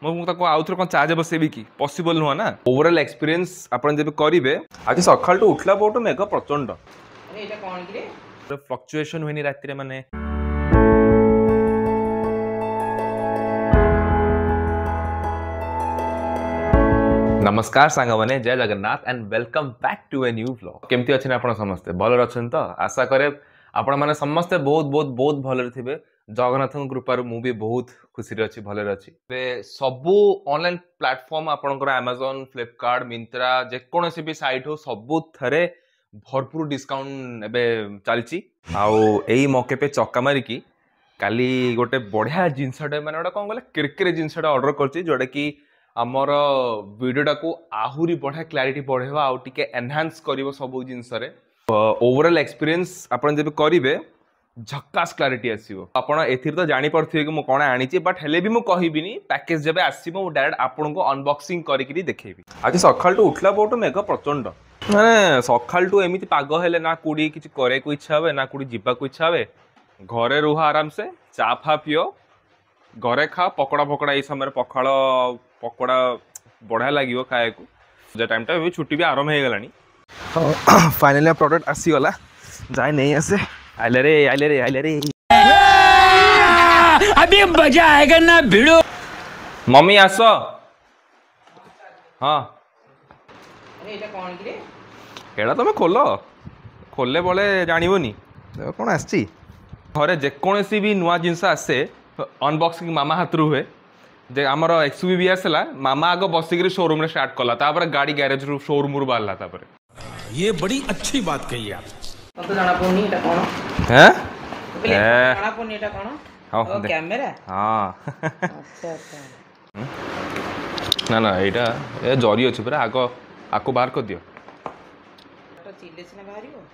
मुझे आउ the charge बसेबी कि पॉसिबल नुह ना ओवरऑल एक्सपीरियंस आपन जब करेंगे आज सकाल उठला बहुत मेघ प्रचंड फ्लक्चुएशन हुए राति माने नमस्कार सांग मैंने जय Jagannath and welcome back to a new vlog केमती अच्छे आप समस्ते भल अच्छे तो आशा करे आपण मैंने समस्ते बहुत बहुत बहुत भल थे जगन्नाथ कृपार मु भी बहुत खुशी अच्छी भले अच्छी सबू ऑनलाइन प्लेटफॉर्म आपंकर अमेजन फ्लिपकार्ट मिंत्रा जेकोसी भी साइट हो सबू थे भरपूर डिस्काउंट एवं चलती आई मौके पे चक्का मारिकी काली गोटे बढ़िया जिनसटे मैंने गोटे कौन कहले किरकिरे जिनसटा ऑर्डर कर जोटा कि आमर वीडियोटा को आहुरी बढ़िया क्लैरिटी बढ़ेगा आउ टिके एनहांस करिवो सब जिनस ओवरऑल एक्सपीरियंस आपन जब करिवे झक्कास क्लैरिटी आसीबो आपण एथिर तो जानि परथिबे कि मु कोन आनिची बट हेले भी मु कहिबिनी पैकेज जबे आसीबो मु डायरेक्ट आपन को अनबॉक्सिंग करिकरी देखैबी आज सकाल तो उठला बहुत मेघ प्रचंड माने सकाल तो एमिति पाग हेले ना कुडी किछि करे को इच्छा होवे ना कुडी जिबा को इच्छा होवे घरे रुह आराम से चा फा पियो घरे खा पकोड़ा फकोड़ा ये समय पखाड़ पकोड़ा बढ़िया लगे खाया टाइम टा छुट्टी भी आरंभ हो गला फाइनली प्रोडक्ट आसीगला जाए नहीं आसे आइले रे आइले रे आइले रे अभी मजा आएगा ना भिड़ो मम्मी आस हाँ एटा तुम खोल खोले बोले जानवनी कौन आसी घरे जेकोसी भी नुआ जिनस आसे अनबॉक्सिंग मामा हाथ हुए जे आमर एक्सयूवी भी आसला मामा आग बसिक शोरूम रे स्टार्ट कला तापर गाड़ी गैरेज रु शोरूम रु बाहरला तापर ये बड़ी अच्छी बात कही आप तो जाना पड़नी एटा कोन हैं जाना पड़नी एटा कोन हां कैमरा हां अच्छा अच्छा ना ना एटा ए जरी अछि पूरा आगो आको बाहर कर दियो तो चिल्ले सिना बाहरियो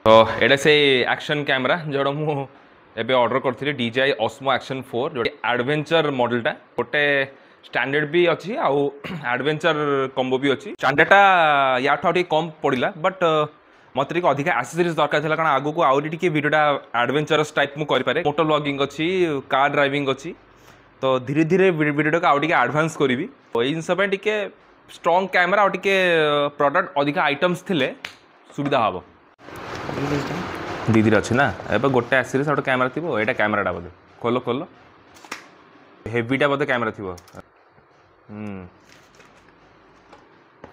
तो एटा से एक्शन कैमरा जोडो मु एबे ऑर्डर करथिले DJI Osmo Action 4 जो एडवेंचर मॉडलटा गोटे स्टैंडर्ड भी अच्छी आउ एडवेंचर कॉम्बो भी अच्छी स्टैंडर्डटा या ठी कम पड़ा बट मत अधिक एक्सेसरीज दरकार था कारण आगु को आउरी टिके वीडियोटा एडवेंचरस टाइप मु करि पारे मोटर व्लॉगिंग अच्छी कार ड्राइविंग अच्छी तो धीरे धीरे वीडियोटा आउ टिके एडवांस करी तो ये जिनस टिके स्ट्रॉन्ग कैमरा आउ टिके प्रोडक्ट अधिक आइटम्स थिले सुविधा हम दीदी अच्छी ना एबे गोटे एक्सेसरीज गोटे कैमरा थी एटा कैमराटा बोधे खोल खोल हेवीटा बोधे कैमरा थी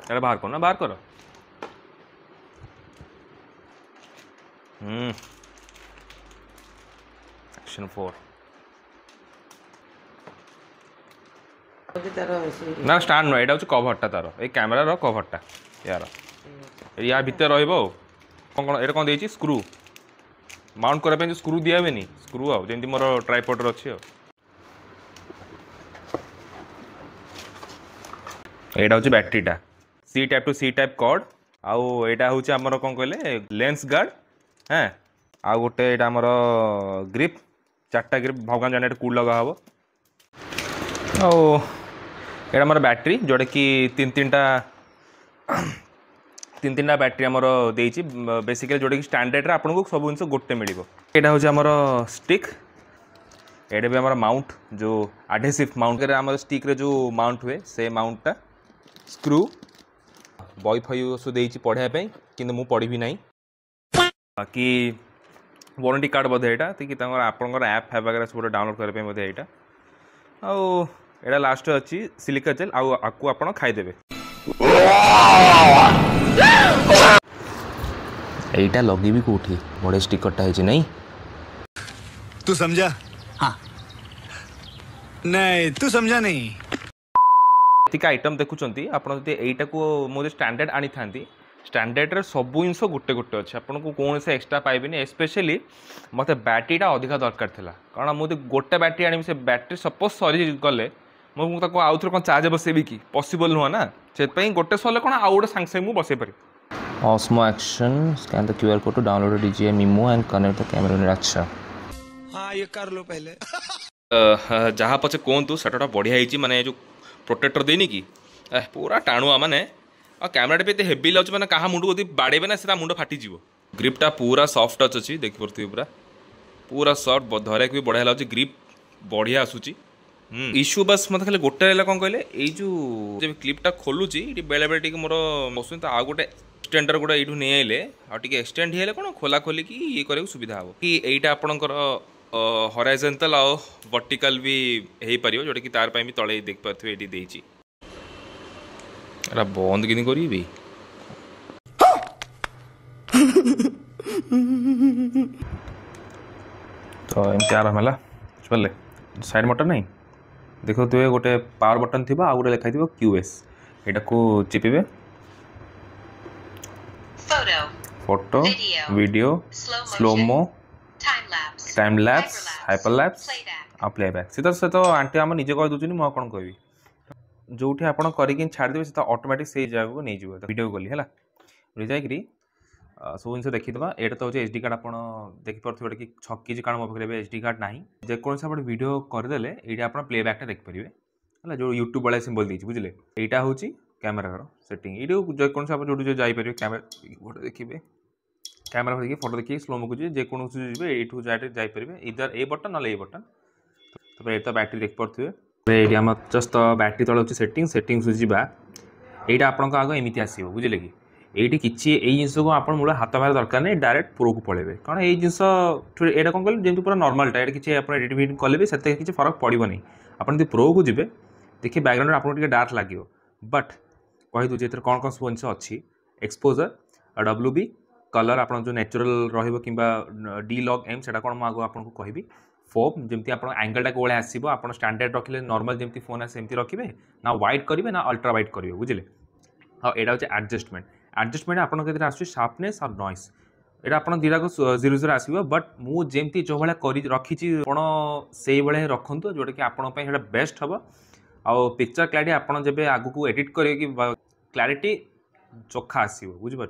एटा बाहर कर ना बाहर कर एक्शन 4 ना स्टैंड नो एटा हो कभरटा तार ए कैमरा रो कभरटा यार या भीतर रहइबो कौन कौन एटा कौन देछि स्क्रू माउंट करने स्क्रू दिया हुए नहीं स्क्रू आउ जमी मोर ट्राइपॉड अच्छी एटा हूँ बैटेरीटा C type to C type cord आउ एटा हूँ आमर कौन कहले लेंस गार्ड हाँ आउ गोटे एटा आमर ग्रिप चार्टा ग्रिप भगवान जाने कूल लगा हम आउ आमर बैटेरी जोटा कि तीन तीन बैटेरी आमर देछि बेसिकली जोटा कि स्टैंडर्ड आपको सब जिन गोटे मिल यहाँ हूँ आमर स्टिक एटा भी आमर माउंट जो एडहेसिव माउंट आमर स्टिक रे जो माउंट हुए से माउंटटा स्क्रू बई फई सब देछि पढ़ाई कि मु पढ़ी ना बाकी वारंटी कार्ड बोधे यहाँ कि आपंकर ऐप फैप वगैरह सब डाउनलोड करने बोधे यहाँ आउ लास्ट अच्छी सिलिका जेल आउ आप खाईदेवे एटा लगे भी कोठी बड़े स्टिकरटा है नहीं तू समझा हाँ नहीं तू समझा नहीं आइटम देखुंत आपड़ी यहीटा को मुझे स्टैंडर्ड आनी था स्टैंडर्ड रे सब जिनस गोटे गोटे अच्छे आपन को कौन से एक्सट्रा पाइबेनी स्पेशली मत बैटेरीटा अधिक दरकार था कारण मुझे गोटे बैटेरी आनी से बैटेरी सपोज सरी गले मुझे आउ थे कौन चार्ज बसेबी कि पॉसिबल नुह ना से गोटे सर कौन आउ गोटे सांगे सांगे बसई पारि Osmo Action, scan the QR code to download a DJI Mimo and connect the camera unit. अच्छा हाँ ये कर लो पहले जहाँ पचे कहतु सेटा बढ़िया होती माने जो प्रोटेक्टर देनी कि पूरा टाणुआ माने कैमेरा पे हेवी लगे मैंने क्या मुंड को बाड़े ना से मुंड फाटीज ग्रिपटा पूरा सॉफ्ट टच अच्छी देखिपे पूरा पूरा सॉफ्ट धरक भी बढ़िया लगे ग्रिप बढ़िया आसूची इश्यू बस मत खाली गोटे रहा कौन कहले ये क्लिपटा खोलुची ये बेले बेले टी मोर बस तो आउ गोटे एक्सटेंडर गुड़ा ये नहीं आइले आगे एक्सटेंड हेले कौन खोला खोली कि ये करा सुविधा हम कि यहीटा आपणकर हॉराइजॉन्टल आ वर्टिकल भी हो पार जोटा कि तार भी तले देख पारे ये देती बंद कि करी तो एमती आराम है बुझे साइड बटन नहीं देखो तो गोटे पावर बटन थी आ गोटे लिखाई QS यहाँ को चिपिबे photo video slomo time lapse hyper lapse आ प्लेबैक सीधा सहित आंटी आम निजे कह दूसरी मुझे कौन कह जो आप करके छाड़देवे से ऑटोमेटिक से जगह को नहीं जाए वीडियो गली है जाकि सब जिन देखीदे ये तो हूँ SD कार्ड आप देखिपे कि छकी कारण मो पाखे SD कार्ड ना जेकोसी आप वीडियो करदे ये आप प्लेबैकटा देखिपारे है जो यूट्यूब वाले सिंबल देती बुझे यहाँ हूँ कैमेरार सेटिंग ये जेकोसी आप जो जापर कैमेरा फोटो देखिए कैमेरा देखिए फोटो देखिए स्लोमो को जेकोसी जी जापर इधर ए बटन ना ये बटन तो ये तो बैटरी देखिपे ये आम जस्ट बैटरी तले हूँ सेटिंग जावा यहाँ आपको आग एमती आसो बुझे कि ये किसी जिस को आप मूल हाथ मार दरकार नहीं डायरेक्ट प्रो को पड़े कारण ये जिस यहाँ कौन कह जमी पूरा नॉर्मलटा ये किसी आप एडिट कले से किसी फरक पड़ो नहीं आप प्रो को जी देखिए बैकग्राउंड आपको डार्क लगे बट कही दूसरे कौन कौन सब जिन अच्छी एक्सपोजर WB कलर आप जो नेचुरल D-Log-M से कौन मुझे आपको कहबी फोम जमी आप एंगलटा कौन आसो आप स्टैंडर्ड रखिले नॉर्मल जमी फोन आसे रखिए ना वाइड करेंगे ना अल्ट्रा वाइड करेंगे बुझे हाँ यहाँ हूँ एडजस्टमेंट आपंकर आस शार्पनेस और नॉइस यहाँ आप दीटा को 0 आसो बट मुझे जो भाई रखी से भाई रखु जोटा कि आपड़ा बेस्ट हम आउ पिक्चर क्लैरिटी आपड़ जब आग को एडिट करेंगे कि क्लैरिटी चोखा आसो बुझीपार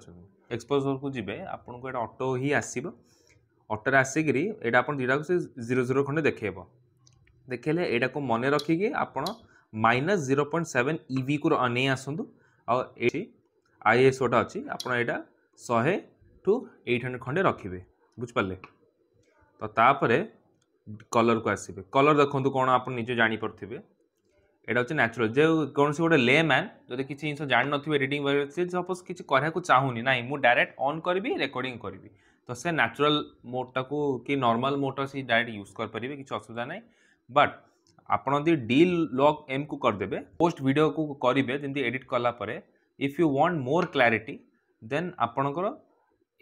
एक्सपोजर को जी आपको ये ऑटो ही आसो ऑटोरे आसिक यहाँ आप दीटा को 0 खंडे देखेब देखेले यहाँ को मन रखिकी आप -0.7 EV को नहीं आसतु ISOटा अच्छी आप 100 to 800 खंडे रखिए बुझिपारे तो तापर कलर को आसवे कलर देखो कौन आप निजे जापे यहाँ हूँ नेचुरल जो कौन सी गोटे ले मैन जब किसी जिन जान न एडिटिंग सपोज किसी कराया चाहूनी ना मुझे डायरेक्ट ऑन करी रेकर्डिंग करी तो से नेचुरल मोडटा को कि नॉर्मल मोडटा से डायरेक्ट यूज करेंगे किसी असुविधा ना बट आपड़ D-Log-M को करदे पोस्ट वीडियो को करेंगे जमी एडिट कलापर if you want more clarity then आपणकर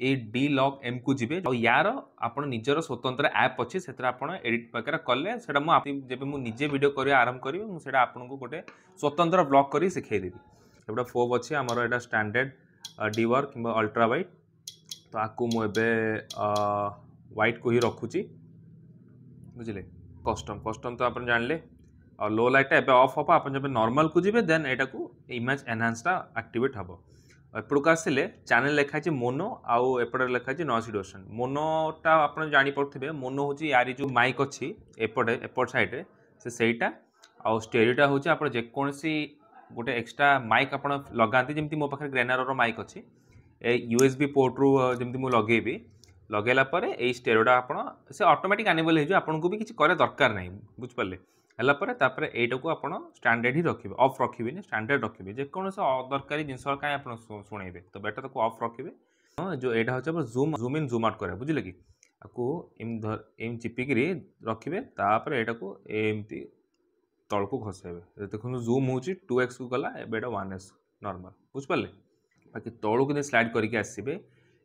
ये D-Log-M को जी यार आप निजर स्वतंत्र ऐप अच्छे से एडिट वगैरह कले जब मुझे वीडियो कर आरंभ करी मुझे आपको गोटे स्वतंत्र ब्लॉग कर शिखेदेवी एगोटा फोब अच्छी आमर यहाँ स्टैंडर्ड D-Work कि अल्ट्रा वाइड तो आपको मुझे वाइट को ही रखुची बुझे कस्टम तो आप जानले और लो लाइटा एबे ऑफ हम आप जब नॉर्मल को जी देन यहाँ को इमेज एनहांसटा एक्टिवेट हम एपड़क आसिले चैनल लिखाई मोनो आउ एपटे लिखाई नॉइज रिडक्शन मोनोटा आप जापे मोनो हूँ यार जो माइक अच्छी एपट साइड्रे सेटा आउ स्टेरियोटा हूँ आप जेकोसी गोटे एक्सट्रा माइक आप लगाती जमी मो पाखे ग्रेनार माइक अच्छी USB पोर्ट रू जमी मुझे लगेबी लगेला पर यही स्टेरियोटा आप से ऑटोमेटिक एनेबल हो आपको भी किसी करे दरकार नहीं बुझिपारे है यहीटा को आप स्टैंडर्ड ही रखिए ऑफ रखिए स्टैंडर्ड रखिए जेकोसी अदरकारी जिन कहीं आप शुणेबे तो बेटर तो ऑफ रखिए जो यहाँ हूँ जूम इन जूम आउट करा बुझे कि आपको एम चिपिक रखिए तापर यहाँ को एमती तल को घसेबे देखो जूम हूँ 2x को गला एबे 1x नॉर्मल बुझिपारे बाकी तलू कि स्लाइड करके आसबे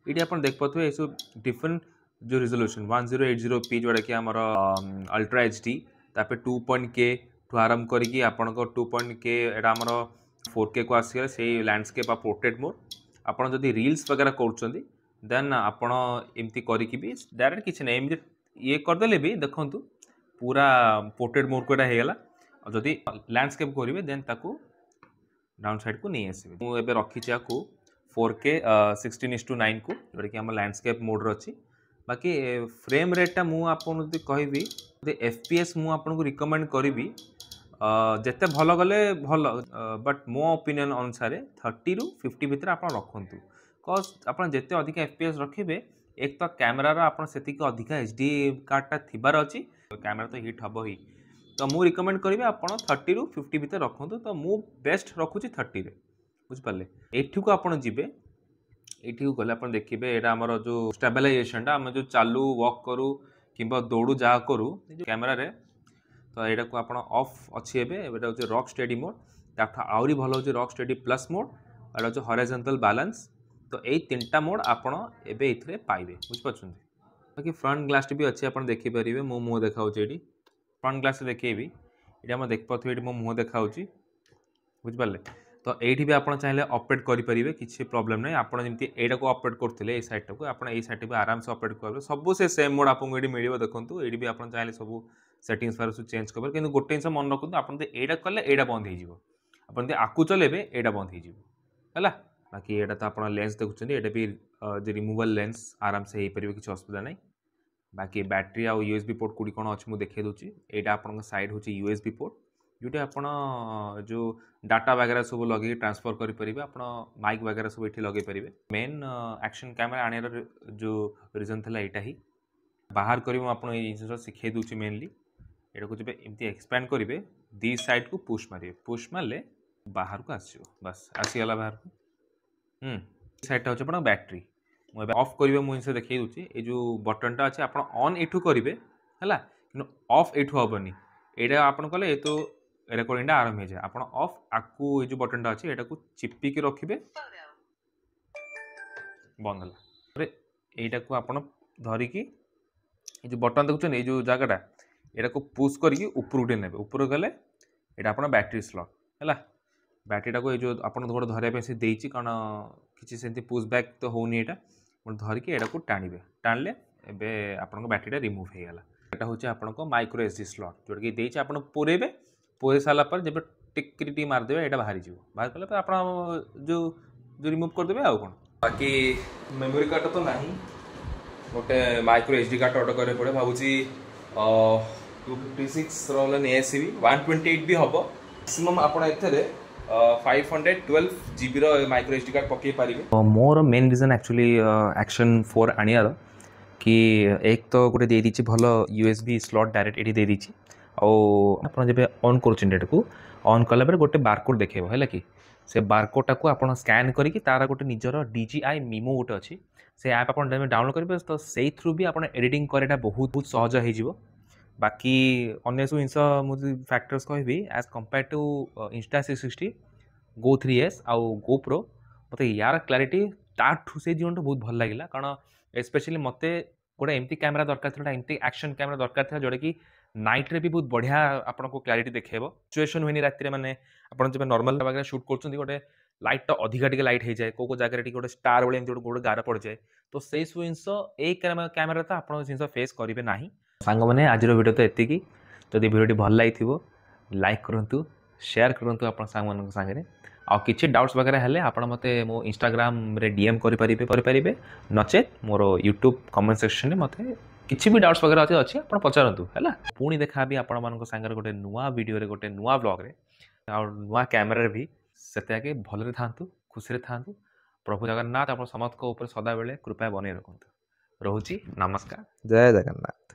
ये आप देख पाते ये सब डिफरेंट जो रिजोल्यूशन 1080p जोड़ा कि आमर अल्ट्रा HD तापर 2.K ठू आरंभ करके आपण 2.K एटा आमर 4K को आसीगले से लैंडस्केप आ पोर्ट्रेट मोड आपड़ जदि रील्स वगैरह कर देन आपड़ एमती करके भी डायरेक्ट किसी ना एमती ये करदे भी देखु पूरा पोर्ट्रेट मोड को होगा और जदि लैंडस्केप करेंगे देन ताकू डाउन साइड को नहीं आसबे मुझे रखी आपको 4K 16:9 को जोटा कि आम लैंडस्केप मोड अच्छी बाकी फ्रेम रेटा मुझे कहबी FPS मुझे रिकमेंड करी जिते भल गले भल बट मो ओपिनियन अनुसार 30 ରୁ 50 भितर आप रखु कज आप जिते अधिक FPS रखिए एक तो कैमेरार आप से अधिक HD कार्डटा थीबार अच्छी कैमेरा तो हिट हम ही तो मुझे रिकमेंड करी आप 30 ରୁ 50 भितर रखु तो मु बेस्ट रखुची 30 रे बुझिपारे एठी को आप जी एठी को गले आप देखिए यहाँ आमर जो स्टेबलाइजेशन आम जो चालू वॉक करूँ कि दौड़ू जहाँ करूँ कैमेरा रे तो यहाँ को आप ऑफ अच्छी एवं हूँ रॉक स्टेडी मोड आहरी भल हूँ रॉक स्टेडी प्लस मोड और हूँ हॉरिजॉन्टल बैलेंस तो यही 3टा मोड आपड़ एवं पाइबे बुझिपार बाकी फ्रंट ग्लास भी अच्छी आप देखिपारे मो मुँह देखा फ्रंट ग्लास देखी ये आम देखिए ये मो मुँह देखा बुझिपारे तो ये भी आप चाहिए ऑपरेट करेंगे किसी प्रॉब्लम नहीं आपड़ जमी यहाँ को ऑपरेट करते ये साइड को आप साइड भी आराम से ऑपरेट करेंगे सब से सेम मोड आपको ये मिले देखो ये भी आप चाहिए सब सेटिंग्स फार सब चेंज करेंगे कि गोटे जिन मन रखते आप यहाँ कले यहाँ बंद हो आपको चलेबे यहाँ बंद हो बाकी यहाँ तो आप लेंस देखुं ये भी रिमूवल लेंस आराम से हो पार किसी असुविधा नहीं बाकी बैटरी आउ यूएसबी पोर्ट कौटी कौन अच्छे मुझे देखिए दूसरी यहाँ आप साइड हूँ यूएसबी पोर्ट जोटी आप जो डाटा वगैरह सब लगे ट्रांसफर करेंगे आप माइक वगैरह सब ये लगे पारे मेन एक्शन कैमेरा आने जो रीजन था यहाँ ही बाहर कर ये जिन शिखे दूसरी मेनली यहाँ को जब एमती एक्सपैंड करेंगे दी साइड को पुश मारे पुश मारे बाहर को आस बस आसीगला बाहर को साइडटा हूँ बैटरी मुझे ऑफ करेंगे मुझे देखिए दूसरी ये जो बटनटा अच्छे आप ऑन एठू करेंगे है कि ऑफ एठू हेनी यहाँ आप कले तो रेकर्डिंग आरंभ हो जाए आप ऑफ आकू ये जो बटनटा अच्छे यहाँ को चिपिकी रखिए बंद है यहाँ को आप धरिकी ये जो बटन देखुन ये जो जगटा यहाँ को पुश करके ऊपर उठे ने ऊपर गले यहाँ आप बैटरी स्लॉट है बैटरीटा को ये जो आप गोटे धरने से देती कारण किसी से पुश बैक तो होनी यहाँ धरिकी यहाँ को टाणिबे टाणिले एबे आपन बैटरीटा रिमूव हो गला यहाँ हूँ आप माइक्रो एसडी स्लॉट जोटा कि देती आप पुरेबे पुरे सारा पर जब टिक मारदेवे यहाँ बाहरी जीव बाहर कला आप जो रिमूव करदे आउ कौन बाकी मेमोरी कार्ड तो नहीं गोटे माइक्रो एसडी कार्ड ऑर्डर करें पड़े भावुची 256 नहीं आसबी 128 भी हम मैक्सीम आप 512 GB माइक्रो एसडी कार्ड पकई पारे मोर मेन रीजन एक्चुअली एक्शन 4 आनियार कि एक तो गोटे दे दीची भल यूएसबी स्लॉट डायरेक्ट ये दे दीची आप जब ऑन कर ऑन कला गोटे बारकोड देखेब है कि से बारकोडटा को आप स्कैन करके तार गोटे निजर DJI मिमो गोटे अच्छी से ऐप आप डाउनलोड करेंगे तो से थ्रू भी आप एडिटिंग करेगा बहुत बहुत सहज हो बाकी अन्य सब जिन मुझे फैक्टर्स कहि as compare to Insta360 Go 3S आउ GoPro मत यार क्लारिटी ताठू से जीवन बहुत भल लगे कारण स्पेशली मत गोटे एमती कैमेरा दरकार था एमती एक्शन कैमेरा दरकार था जोटा कि नाइट रे भी बहुत बढ़िया आपको क्लारिटी देखेब सिचुएशन हुए राति मैंने आप जब नॉर्मल वगैरह शूट कर गोटे लाइटा अधिका टी लाइट हो जाए को जगह गोटे स्टार भाई एमती गोटे गार पड़ जाए तो से सब जिन कैमेरा तो आप जिन फेस करेंगे ना सांग मैंने आज वीडियो तो एतिकी जदि वीडियो भल लगी लाइक करूँ शेयर करूँ आप सांगे आ किसी डाउट्स वगैरह हेल्ले आप मते मो इंस्टाग्राम रे डीएम करें नचेत मोर यूट्यूब कमेंट सेक्शन में मते किसी भी डाउट्स वगैरह अच्छे आप पचारतु है पुणी देखा भी आपण सागर गोटे नुआ वीडियो गोटे नुआ ब्लॉग रे आ नुआ कैमेरा भी से भलरे था खुशी था प्रभु जगन्नाथ आप समस्त ऊपर सदा बेले कृपया बने रखु रोची नमस्कार जय जगन्नाथ।